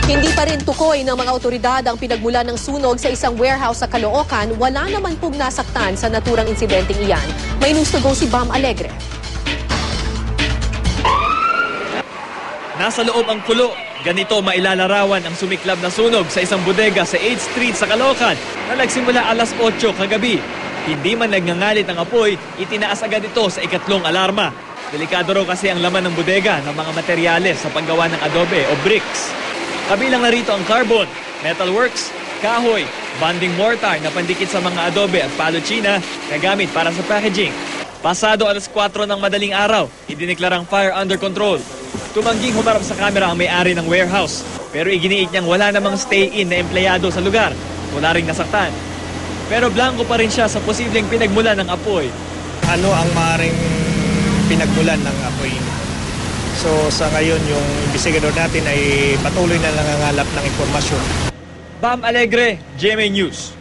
Hindi pa rin tukoy ng mga otoridad ang pinagmulan ng sunog sa isang warehouse sa Caloocan. Wala naman pong nasaktan sa naturang insidenteng iyan. May news to go si Bam Alegre. Nasa loob ang kulo. Ganito mailalarawan ang sumiklab na sunog sa isang bodega sa 8th Street sa Caloocan na nagsimula alas 8 kagabi. Hindi man nagngangalit ang apoy, itinaas agad ito sa ikatlong alarma. Delikado raw kasi ang laman ng bodega ng mga materyales sa paggawa ng adobe o bricks. Kabilang na rito ang carbon, metalworks, kahoy, bonding mortar na pandikit sa mga adobe at palochina na gamit para sa packaging. Pasado alas 4 ng madaling araw, idineklarang fire under control. Tumangging humarap sa kamera ang may-ari ng warehouse, pero iginiit niyang wala namang stay-in na empleyado sa lugar. Wala ring nasaktan. Pero blanco pa rin siya sa posibleng pinagmulan ng apoy. Ano ang maaaring pinagmulan ng apoy? So sa ngayon, yung investigador natin ay patuloy na nangangalap ng impormasyon. Bam Alegre, GMA News.